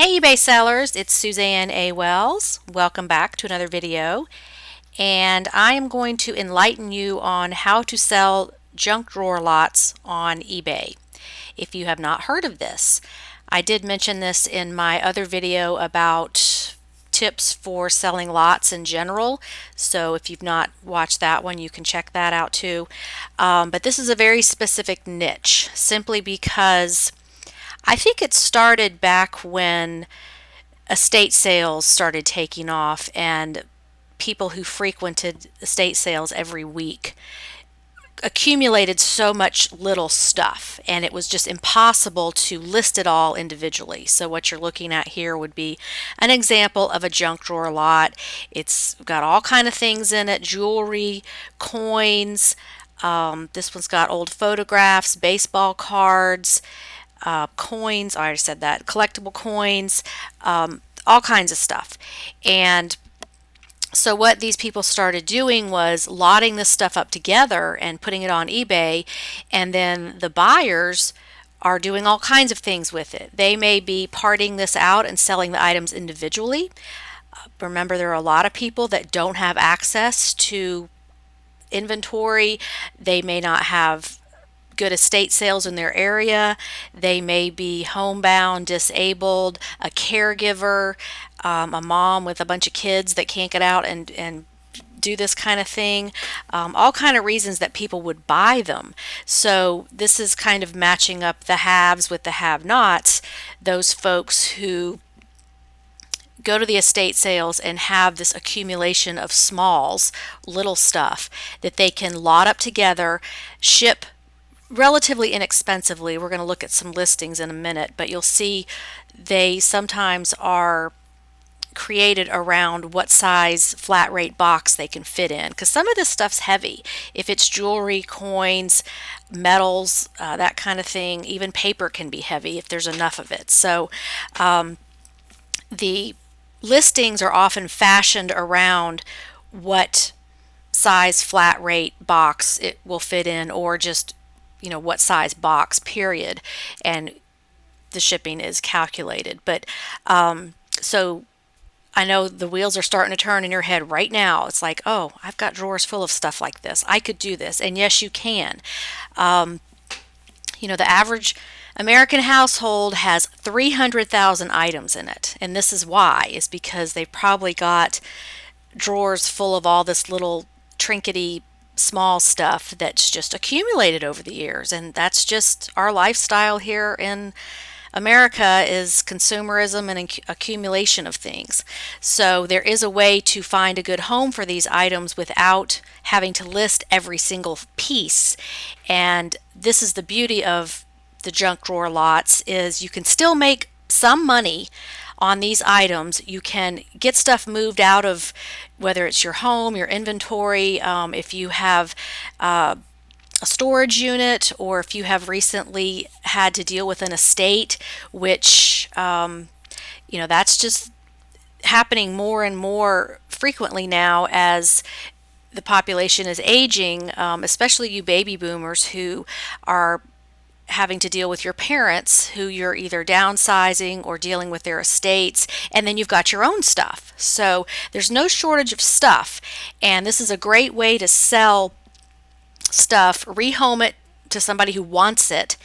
Hey eBay sellers, it's Suzanne A. Wells. Welcome back to another video. And I am going to enlighten you on how to sell junk drawer lots on eBay. If you have not heard of this, I did mention this in my other video about tips for selling lots in general. So if you've not watched that one, you can check that out too. But this is a very specific niche simply because I think it started back when estate sales started taking off and people who frequented estate sales every week accumulated so much little stuff and it was just impossible to list it all individually. So what you're looking at here would be an example of a junk drawer lot. It's got all kind of things in it: jewelry, coins. This one's got old photographs, baseball cards, coins. I already said that. Collectible coins, all kinds of stuff. And so what these people started doing was lotting this stuff up together and putting it on eBay, and then the buyers are doing all kinds of things with it. They may be parting this out and selling the items individually. Remember, there are a lot of people that don't have access to inventory. They may not have good estate sales in their area. They may be homebound, disabled, a caregiver, a mom with a bunch of kids that can't get out and do this kind of thing. All kind of reasons that people would buy them. So this is kind of matching up the haves with the have-nots, those folks who go to the estate sales and have this accumulation of smalls, little stuff that they can lot up together, ship relatively inexpensively. We're going to look at some listings in a minute, but you'll see they sometimes are created around what size flat rate box they can fit in, because some of this stuff's heavy. If it's jewelry, coins, metals, that kind of thing, even paper can be heavy if there's enough of it. So the listings are often fashioned around what size flat rate box it will fit in, or just what size box, period, and the shipping is calculated. But so I know the wheels are starting to turn in your head right now. It's like, oh, I've got drawers full of stuff like this. I could do this. And yes, you can. The average American household has 300,000 items in it. And this is why, is because they've probably got drawers full of all this little trinkety small stuff that's just accumulated over the years. And that's just our lifestyle here in America, is consumerism and accumulation of things. So there is a way to find a good home for these items without having to list every single piece. And this is the beauty of the junk drawer lots, is you can still make some money on these items. You can get stuff moved out of, whether it's your home, your inventory, if you have a storage unit, or if you have recently had to deal with an estate, which that's just happening more and more frequently now as the population is aging, especially you baby boomers who are having to deal with your parents who you're either downsizing or dealing with their estates, and then you've got your own stuff. So there's no shortage of stuff, and this is a great way to sell stuff, rehome it to somebody who wants it,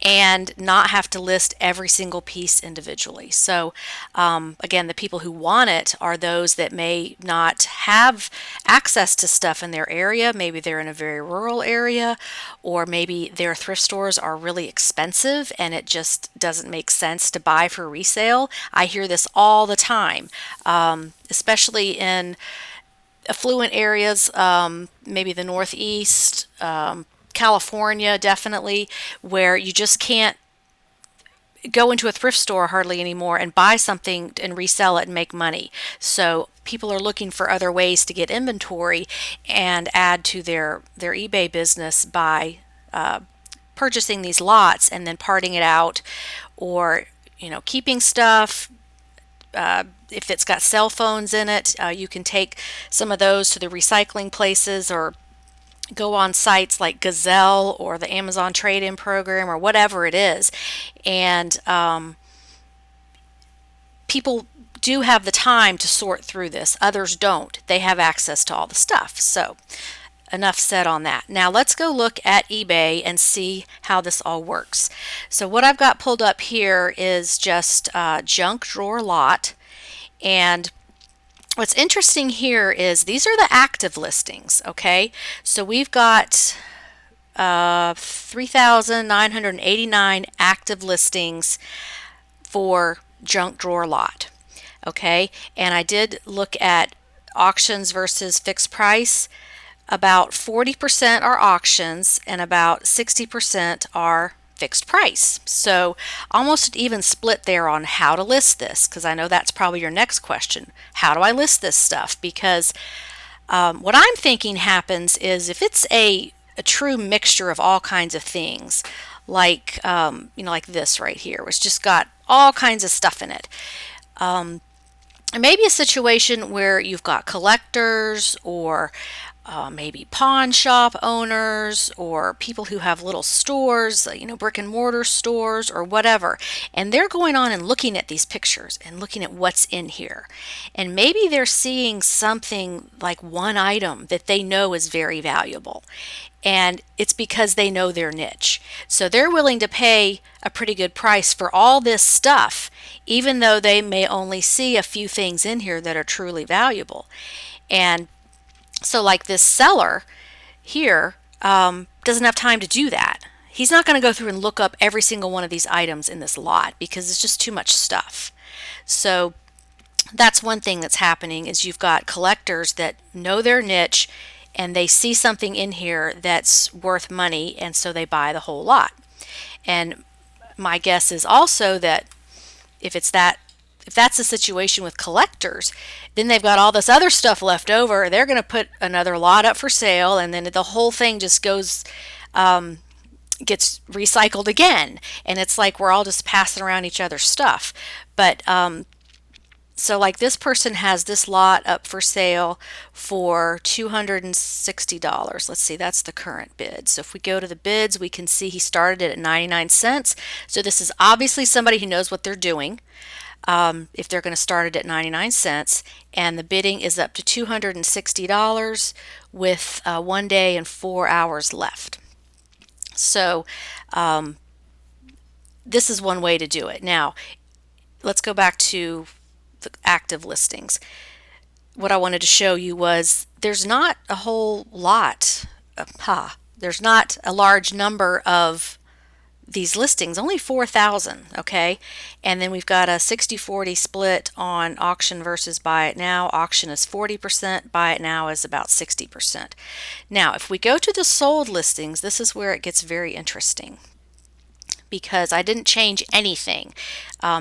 and not have to list every single piece individually. So again, the people who want it are those that may not have access to stuff in their area. Maybe they're in a very rural area, or maybe their thrift stores are really expensive and it just doesn't make sense to buy for resale. I hear this all the time, especially in affluent areas, maybe the Northeast, California, definitely, where you just can't go into a thrift store hardly anymore and buy something and resell it and make money. So people are looking for other ways to get inventory and add to their eBay business by purchasing these lots and then parting it out, or keeping stuff. If it's got cell phones in it, you can take some of those to the recycling places, or go on sites like Gazelle or the Amazon trade-in program or whatever it is, and people do have the time to sort through this. Others don't. They have access to all the stuff. So enough said on that. Now let's go look at eBay and see how this all works. So what I've got pulled up here is just junk drawer lot. And what's interesting here is these are the active listings, okay? So we've got 3,989 active listings for junk drawer lot, okay? And I did look at auctions versus fixed price. About 40% are auctions and about 60% are fixed price. So almost an even split there on how to list this, because I know that's probably your next question. How do I list this stuff? Because what I'm thinking happens is if it's a true mixture of all kinds of things, like like this right here, which just got all kinds of stuff in it. Maybe a situation where you've got collectors or maybe pawn shop owners or people who have little stores, brick and mortar stores or whatever. And they're going on and looking at these pictures and looking at what's in here. And maybe they're seeing something like one item that they know is very valuable. And it's because they know their niche. So they're willing to pay a pretty good price for all this stuff, even though they may only see a few things in here that are truly valuable. And so like this seller here doesn't have time to do that. He's not going to go through and look up every single one of these items in this lot because it's just too much stuff. So that's one thing that's happening is you've got collectors that know their niche and they see something in here that's worth money, and so they buy the whole lot. And my guess is also that if that's the situation with collectors, then they've got all this other stuff left over. They're going to put another lot up for sale, and then the whole thing just gets recycled again. And it's like we're all just passing around each other's stuff. But so like this person has this lot up for sale for $260. Let's see, that's the current bid. So if we go to the bids, we can see he started it at 99 cents. So this is obviously somebody who knows what they're doing. If they're going to start it at 99 cents, and the bidding is up to $260 with 1 day and 4 hours left. So this is one way to do it. Now let's go back to the active listings. What I wanted to show you was there's not a whole lot there's not a large number of these listings, only 4,000, okay? And then we've got a 60-40 split on auction versus buy it now. Auction is 40%, buy it now is about 60%. Now, if we go to the sold listings, this is where it gets very interesting because I didn't change anything.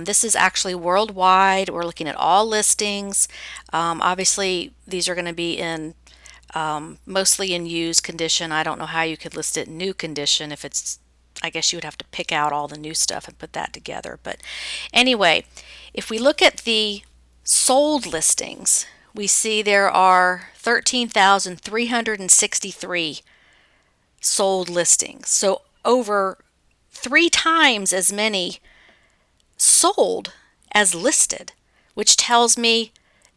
This is actually worldwide. We're looking at all listings. Obviously, these are going to be in mostly in used condition. I don't know how you could list it in new condition if it's I guess you would have to pick out all the new stuff and put that together. But anyway, if we look at the sold listings, we see there are 13,363 sold listings. So over 3 times as many sold as listed, which tells me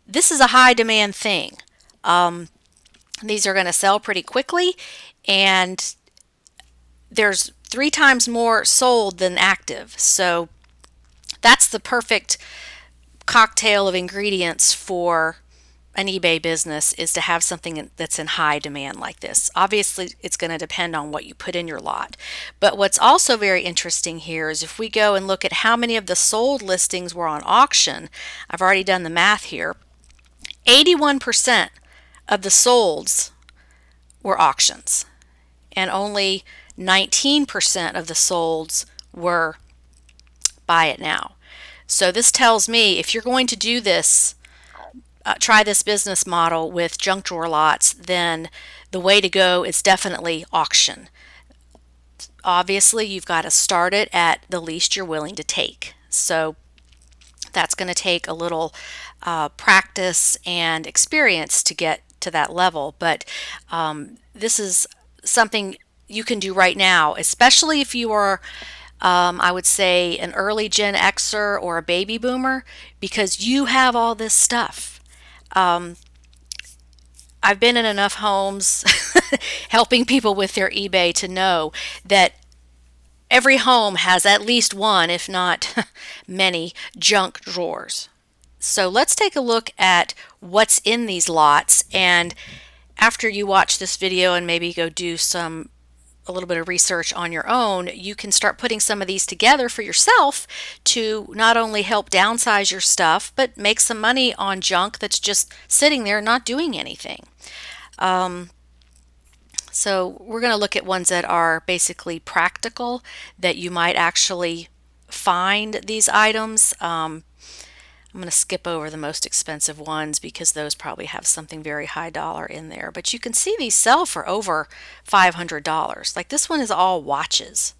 this is a high demand thing. These are going to sell pretty quickly, and there's 3 times more sold than active. So that's the perfect cocktail of ingredients for an eBay business, is to have something that's in high demand like this. Obviously, it's going to depend on what you put in your lot. But what's also very interesting here is if we go and look at how many of the sold listings were on auction, I've already done the math here, 81% of the solds were auctions, and only 19% of the solds were buy it now. So this tells me if you're going to do this, try this business model with junk drawer lots, then the way to go is definitely auction. Obviously, you've got to start it at the least you're willing to take. So that's going to take a little practice and experience to get to that level. But this is something you can do right now, especially if you are I would say an early Gen Xer or a baby boomer, because you have all this stuff. Um, I've been in enough homes helping people with their eBay to know that every home has at least one, if not many, junk drawers. So let's take a look at what's in these lots. And after you watch this video and maybe go do a little bit of research on your own, you can start putting some of these together for yourself to not only help downsize your stuff, but make some money on junk that's just sitting there not doing anything. So we're going to look at ones that are basically practical, that you might actually find these items. I'm going to skip over the most expensive ones because those probably have something very high dollar in there. But you can see these sell for over $500. Like this one is all watches.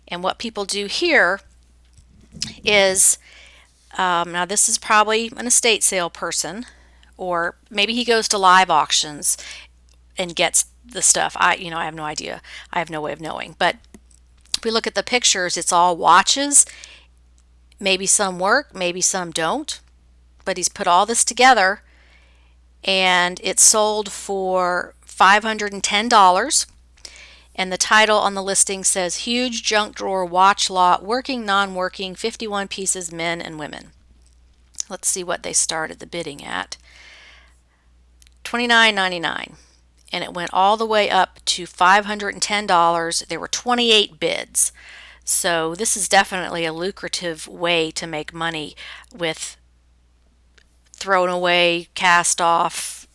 And what people do here is, now this is probably an estate sale person, or maybe he goes to live auctions and gets the stuff. I have no idea. I have no way of knowing. But if we look at the pictures, it's all watches. Maybe some work, maybe some don't, but he's put all this together and it's sold for $510. And the title on the listing says Huge Junk Drawer Watch Lot, Working, Non-Working, 51 Pieces, Men and Women. Let's see what they started the bidding at. $29.99. And it went all the way up to $510. There were 28 bids. So this is definitely a lucrative way to make money with thrown away, cast off,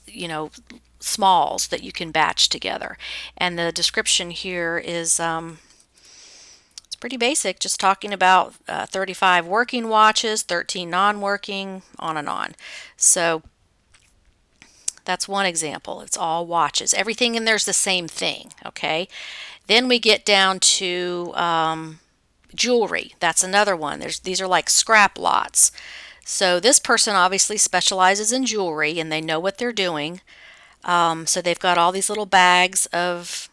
smalls that you can batch together. And the description here is it's pretty basic, just talking about 35 working watches, 13 non-working, on and on. So that's one example. It's all watches. Everything in there's the same thing, okay? Then we get down to jewelry. That's another one. These are like scrap lots. So this person obviously specializes in jewelry and they know what they're doing. So they've got all these little bags of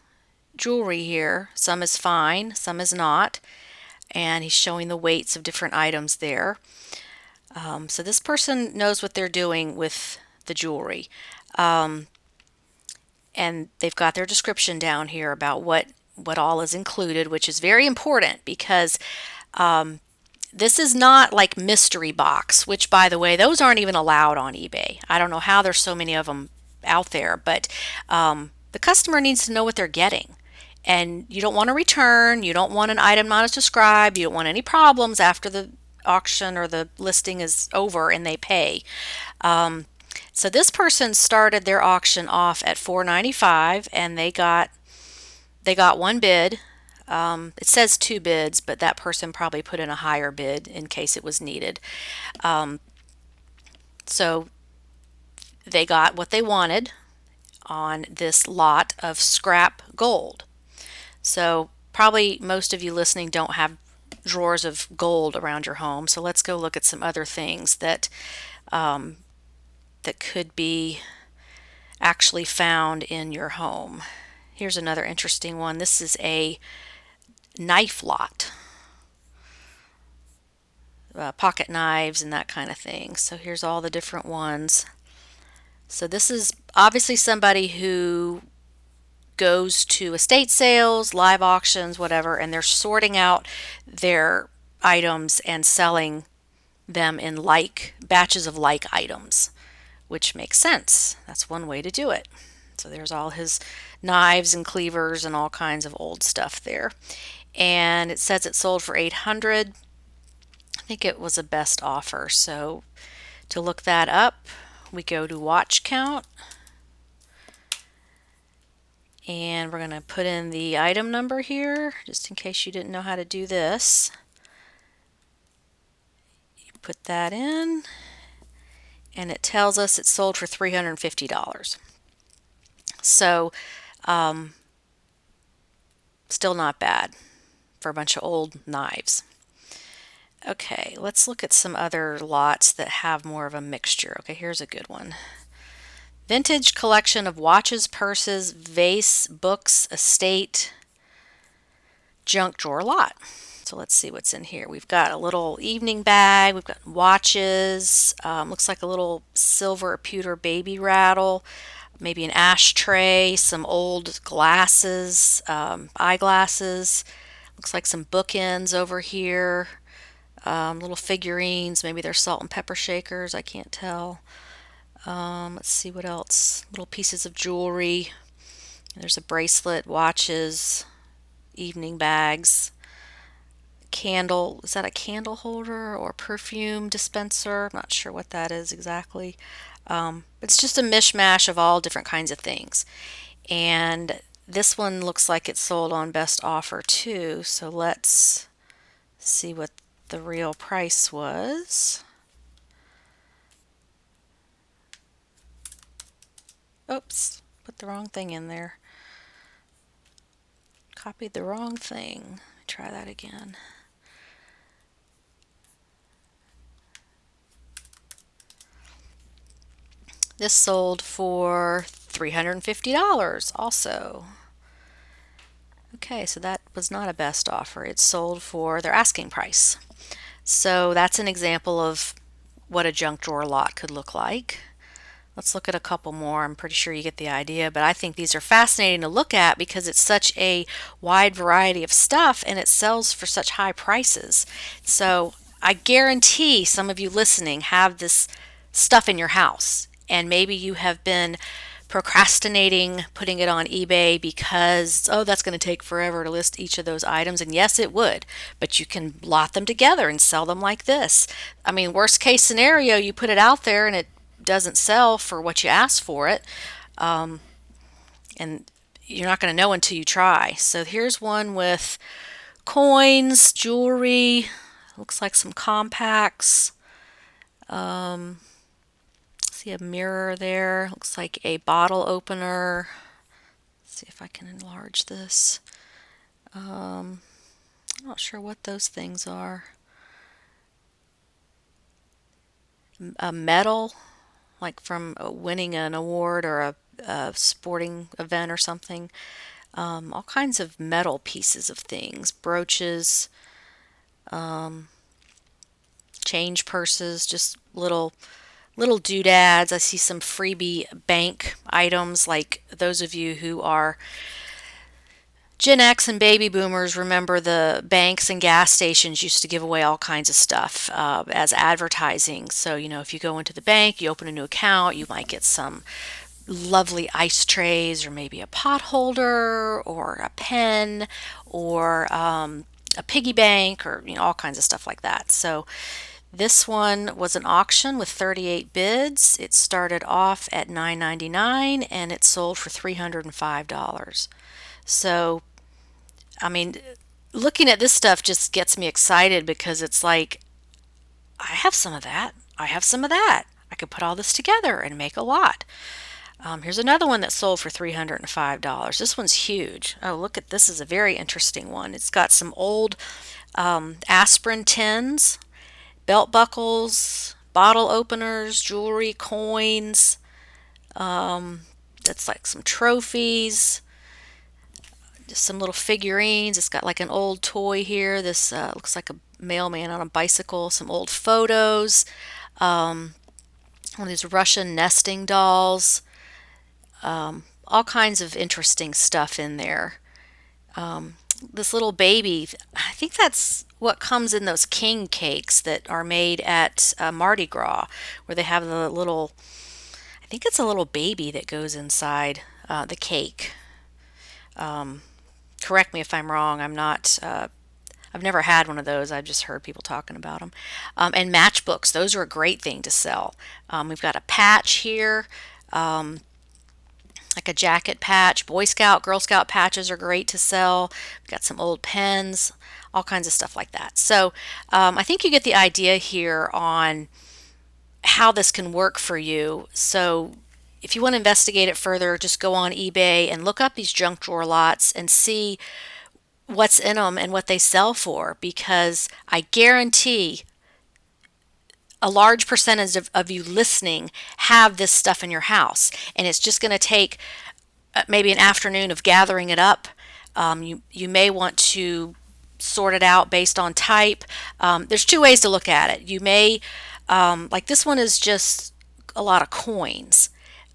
jewelry here. Some is fine, some is not. And he's showing the weights of different items there. So this person knows what they're doing with the jewelry. And they've got their description down here about what all is included, which is very important because this is not like mystery box, which, by the way, those aren't even allowed on eBay. I don't know how there's so many of them out there, but the customer needs to know what they're getting. And you don't want to return, you don't want an item not as described, you don't want any problems after the auction or the listing is over and they pay. So this person started their auction off at $495 and they got one bid. It says two bids, but that person probably put in a higher bid in case it was needed. So they got what they wanted on this lot of scrap gold. So probably most of you listening don't have drawers of gold around your home. So let's go look at some other things that could be actually found in your home. Here's another interesting one. This is a knife lot. Pocket knives and that kind of thing. So here's all the different ones. So this is obviously somebody who goes to estate sales, live auctions, whatever, and they're sorting out their items and selling them in like batches of like items, which makes sense. That's one way to do it. So there's all his knives and cleavers and all kinds of old stuff there. And it says it sold for $800. I think it was a best offer. So to look that up, we go to watch count. And we're going to put in the item number here, just in case you didn't know how to do this. You put that in, and it tells us it sold for $350. So, still not bad for a bunch of old knives. Okay, let's look at some other lots that have more of a mixture. Okay, here's a good one. Vintage collection of watches, purses, vase, books, estate, junk drawer lot. So let's see what's in here. We've got a little evening bag. We've got watches. Looks like a little silver pewter baby rattle. Maybe an ashtray. Some old glasses, eyeglasses. Looks like some bookends over here. Little figurines. Maybe they're salt and pepper shakers. I can't tell. Let's see what else. Little pieces of jewelry. There's a bracelet, watches, evening bags. Candle, is that a candle holder or perfume dispenser? I'm not sure what that is exactly. It's just a mishmash of all different kinds of things. And this one looks like it's sold on best offer too. So let's see what the real price was. Oops, put the wrong thing in there. Copied the wrong thing. Try that again. This sold for $350 also. Okay, so that was not a best offer. It sold for their asking price. So that's an example of what a junk drawer lot could look like. Let's look at a couple more. I'm pretty sure you get the idea, but I think these are fascinating to look at because it's such a wide variety of stuff and it sells for such high prices. So I guarantee some of you listening have this stuff in your house, and maybe you have been procrastinating putting it on eBay because, oh, that's going to take forever to list each of those items. And yes, it would, but you can lot them together and sell them like this. I mean, worst case scenario, you put it out there and it doesn't sell for what you asked for it, and you're not going to know until you try. So here's one with coins, jewelry, looks like some compacts. See a mirror there, looks like a bottle opener. Let's see if I can enlarge this. I'm not sure what those things are. A medal, like from winning an award or a sporting event or something. All kinds of metal pieces of things, brooches, change purses, just little doodads. I see some freebie bank items, like those of you who are Gen X and baby boomers remember the banks and gas stations used to give away all kinds of stuff as advertising. So, if you go into the bank, you open a new account, you might get some lovely ice trays or maybe a pot holder or a pen or a piggy bank or all kinds of stuff like that. So this one was an auction with 38 bids. It started off at $9.99 and it sold for $305. So, I mean, looking at this stuff just gets me excited because it's like, I have some of that. I have some of that. I could put all this together and make a lot. Here's another one that sold for $305. This one's huge. Oh, look at this, is a very interesting one. It's got some old aspirin tins, belt buckles, bottle openers, jewelry, coins. That's like some trophies, just some little figurines. It's got like an old toy here. This looks like a mailman on a bicycle. Some old photos. One of these Russian nesting dolls. All kinds of interesting stuff in there. This little baby, I think that's what comes in those king cakes that are made at Mardi Gras, where they have the little, I think it's a little baby that goes inside the cake. Correct me if I'm wrong. I've never had one of those. I've just heard people talking about them. And matchbooks, those are a great thing to sell. We've got a patch here. Like a jacket patch. Boy Scout, Girl Scout patches are great to sell. We've got some old pens, all kinds of stuff like that. So I think you get the idea here on how this can work for you. So if you want to investigate it further, just go on eBay and look up these junk drawer lots and see what's in them and what they sell for, because I guarantee a large percentage of you listening have this stuff in your house, and it's just going to take maybe an afternoon of gathering it up. You may want to sort it out based on type. There's two ways to look at it. You may, like this one is just a lot of coins.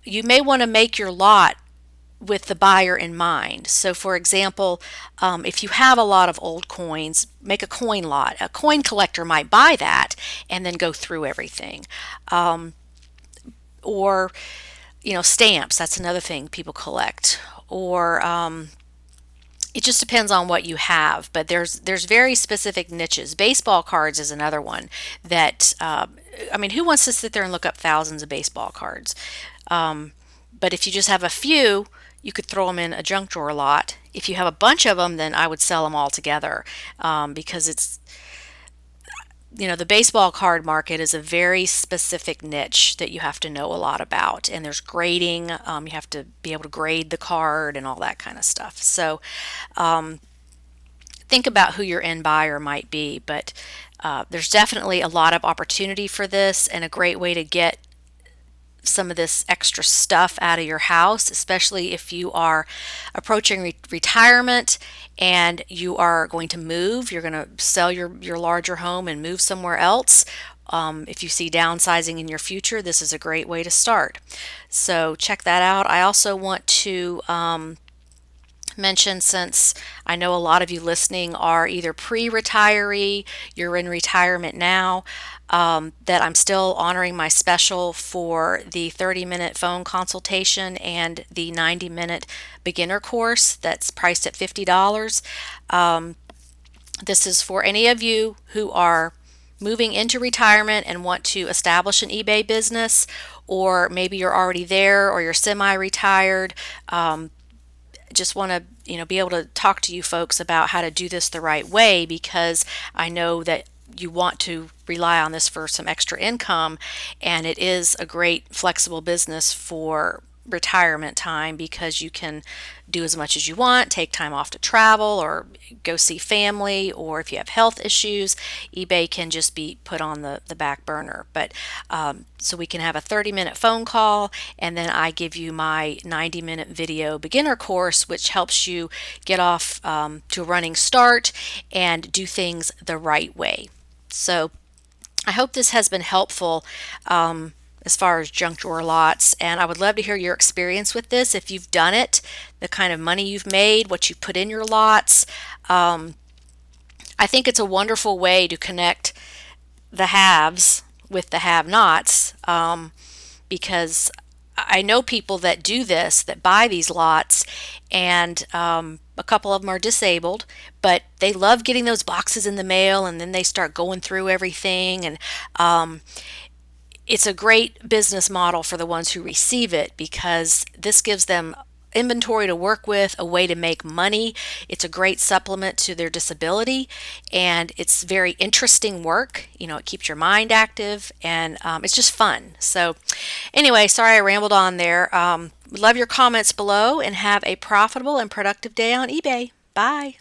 You may want to make your lot with the buyer in mind. So, for example, if you have a lot of old coins, make a coin lot. A coin collector might buy that and then go through everything. Or, stamps, that's another thing people collect. Or, it just depends on what you have, but there's very specific niches. Baseball cards is another one that who wants to sit there and look up thousands of baseball cards? But if you just have a few, you could throw them in a junk drawer lot. If you have a bunch of them, then I would sell them all together, because the baseball card market is a very specific niche that you have to know a lot about. And there's grading. You have to be able to grade the card and all that kind of stuff. So think about who your end buyer might be. But there's definitely a lot of opportunity for this, and a great way to get some of this extra stuff out of your house, especially if you are approaching retirement and you are going to move. You're going to sell your larger home and move somewhere else. If you see downsizing in your future, this is a great way to start. So check that out. I also want to mention, since I know a lot of you listening are either pre-retiree, you're in retirement now, that I'm still honoring my special for the 30-minute phone consultation and the 90-minute beginner course that's priced at $50. This is for any of you who are moving into retirement and want to establish an eBay business, or maybe you're already there or you're semi-retired. Just want to be able to talk to you folks about how to do this the right way, because I know that you want to rely on this for some extra income, and it is a great flexible business for retirement time, because you can do as much as you want, take time off to travel or go see family, or if you have health issues, eBay can just be put on the back burner. But so we can have a 30-minute phone call, and then I give you my 90-minute video beginner course, which helps you get off to a running start and do things the right way. So I hope this has been helpful as far as junk drawer lots, and I would love to hear your experience with this. If you've done it, the kind of money you've made, what you put in your lots. I think it's a wonderful way to connect the haves with the have-nots, because I know people that do this, that buy these lots, and a couple of them are disabled, but they love getting those boxes in the mail, and then they start going through everything, and it's a great business model for the ones who receive it, because this gives them inventory to work with, a way to make money. It's a great supplement to their disability, and it's very interesting work. It keeps your mind active, and it's just fun. So anyway, sorry I rambled on there. Love your comments below, and have a profitable and productive day on eBay. Bye.